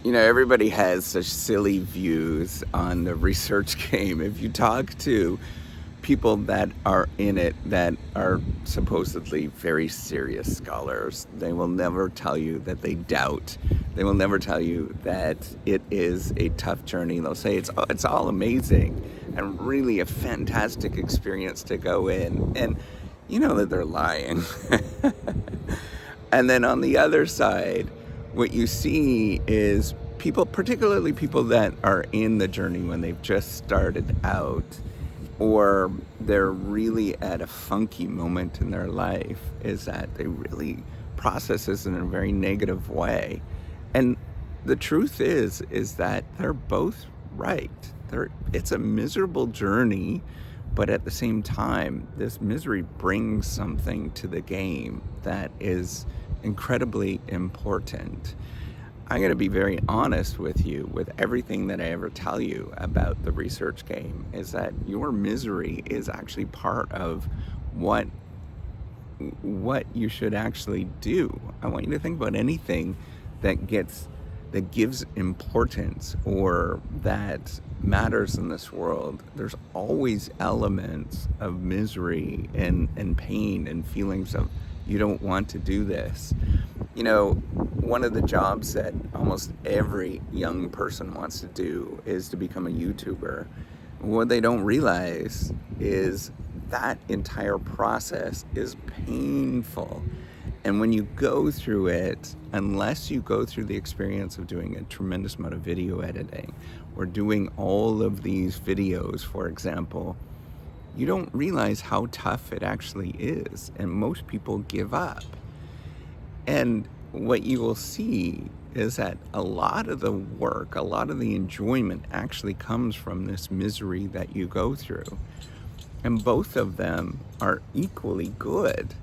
Everybody has such silly views on the research game. If you talk to people that are in it that are supposedly very serious scholars, they will never tell you that they doubt. They will never tell you that it is a tough journey. They'll say it's all amazing and really a fantastic experience to go in. And you know that they're lying. And then on the other side, what you see is people, particularly people that are in the journey when they've just started out, or they're really at a funky moment in their life, is that they really process this in a very negative way. And the truth is that they're both right. It's a miserable journey, but at the same time, this misery brings something to the game that is incredibly important. I'm going to be very honest with you with everything that I ever tell you about the research game, is that your misery is actually part of what you should actually do. I want you to think about anything that gives importance or that matters in this world. There's always elements of misery and pain and feelings of you don't want to do this. One of the jobs that almost every young person wants to do is to become a YouTuber. What they don't realize is that entire process is painful. And when you go through it, unless you go through the experience of doing a tremendous amount of video editing or doing all of these videos, for example, you don't realize how tough it actually is. And most people give up. And what you will see is that a lot of the work, a lot of the enjoyment actually comes from this misery that you go through. And both of them are equally good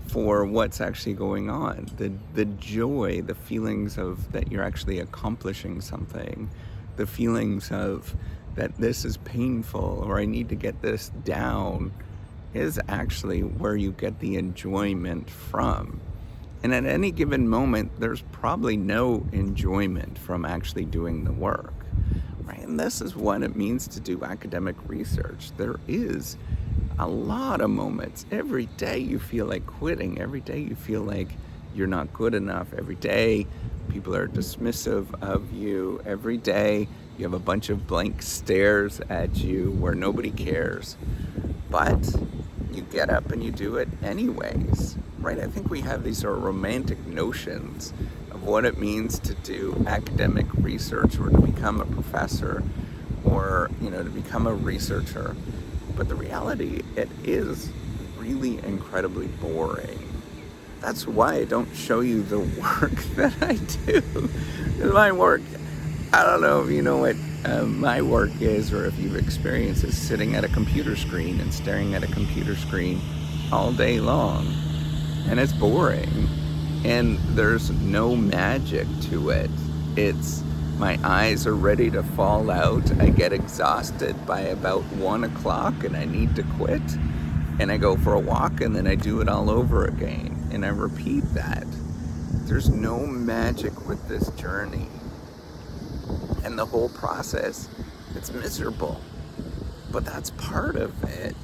for what's actually going on. The joy, the feelings of that you're actually accomplishing something, the feelings of that this is painful or I need to get this down, is actually where you get the enjoyment from. And at any given moment, there's probably no enjoyment from actually doing the work, right? And this is what it means to do academic research. There is a lot of moments. Every day you feel like quitting. Every day you feel like you're not good enough. Every day people are dismissive of you. Every day you have a bunch of blank stares at you where nobody cares. But you get up and you do it anyways, right? I think we have these sort of romantic notions of what it means to do academic research or to become a professor or, to become a researcher. But the reality, it is really incredibly boring. That's why I don't show you the work that I do. Because my work, I don't know if you know what my work is or if you've experienced is sitting at a computer screen and staring at a computer screen all day long. And it's boring. And there's no magic to it. My eyes are ready to fall out. I get exhausted by about 1 o'clock and I need to quit. And I go for a walk and then I do it all over again. And I repeat that. There's no magic with this journey. And the whole process, it's miserable. But that's part of it,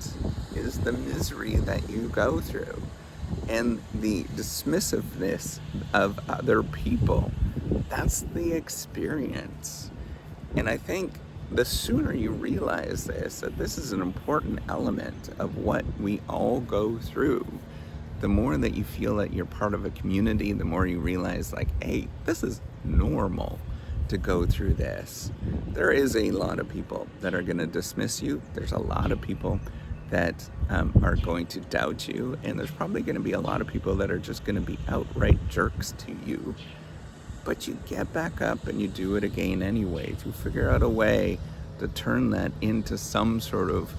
is the misery that you go through. And the dismissiveness of other people. That's the experience. And I think the sooner you realize this, that this is an important element of what we all go through, the more that you feel that you're part of a community, the more you realize like, hey, this is normal to go through this. There is a lot of people that are going to dismiss you. There's a lot of people that are going to doubt you. And there's probably going to be a lot of people that are just going to be outright jerks to you. But you get back up and you do it again anyways. You figure out a way to turn that into some sort of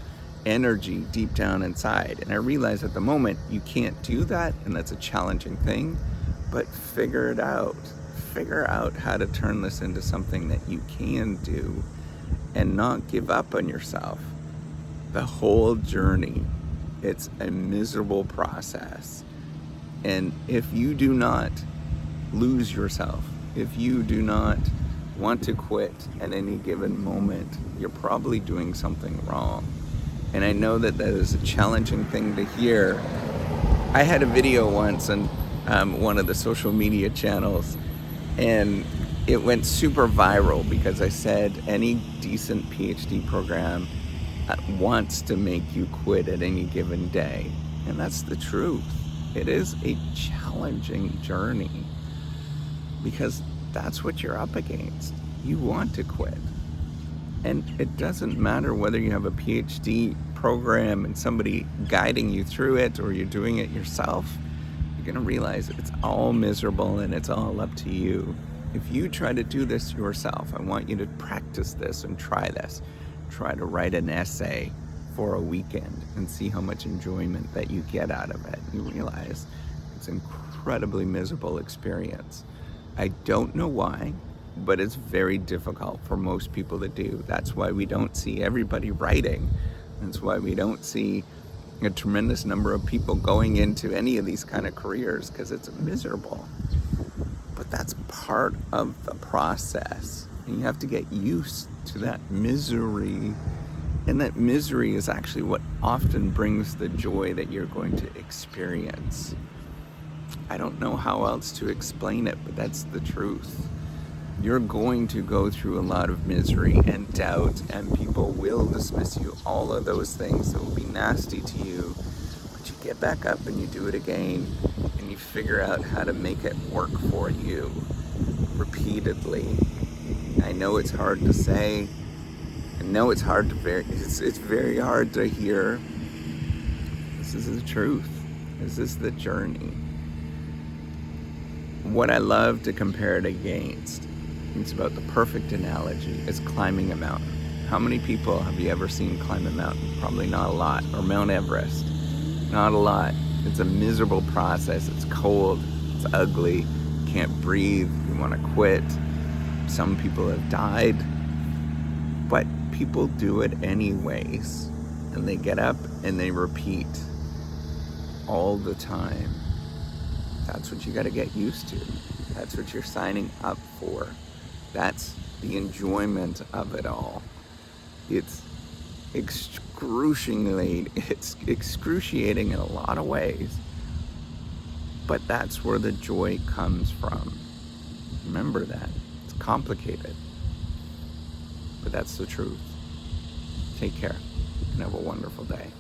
energy deep down inside. And I realize at the moment you can't do that, and that's a challenging thing, but figure it out. Figure out how to turn this into something that you can do and not give up on yourself. The whole journey, it's a miserable process. And if you do not lose yourself, if you do not want to quit at any given moment, you're probably doing something wrong. And I know that that is a challenging thing to hear. I had a video once on one of the social media channels, and it went super viral because I said any decent PhD program wants to make you quit at any given day. And that's the truth. It is a challenging journey because that's what you're up against. You want to quit. And it doesn't matter whether you have a PhD program and somebody guiding you through it or you're doing it yourself. You're going to realize it's all miserable and it's all up to you. If you try to do this yourself, I want you to practice this and try this. Try to write an essay for a weekend and see how much enjoyment that you get out of it. You realize it's an incredibly miserable experience. I don't know why, but it's very difficult for most people to do. That's why we don't see everybody writing. That's why we don't see a tremendous number of people going into any of these kind of careers, because it's miserable. But that's part of the process. And you have to get used to that misery. And that misery is actually what often brings the joy that you're going to experience. I don't know how else to explain it, but that's the truth. You're going to go through a lot of misery and doubt, and people will dismiss you. All of those things that will be nasty to you. But you get back up and you do it again, and you figure out how to make it work for you repeatedly. I know it's hard to say. I know it's hard to it's very hard to hear. This is the truth. This is the journey. What I love to compare it against, it's about the perfect analogy, is climbing a mountain. How many people have you ever seen climb a mountain? Probably not a lot. Or Mount Everest. Not a lot. It's a miserable process. It's cold. It's ugly. You can't breathe. You want to quit. Some people have died. But people do it anyways. And they get up and they repeat all the time. That's what you got to get used to. That's what you're signing up for. That's the enjoyment of it all. It's excruciating in a lot of ways. But that's where the joy comes from. Remember that. It's complicated. But that's the truth. Take care and have a wonderful day.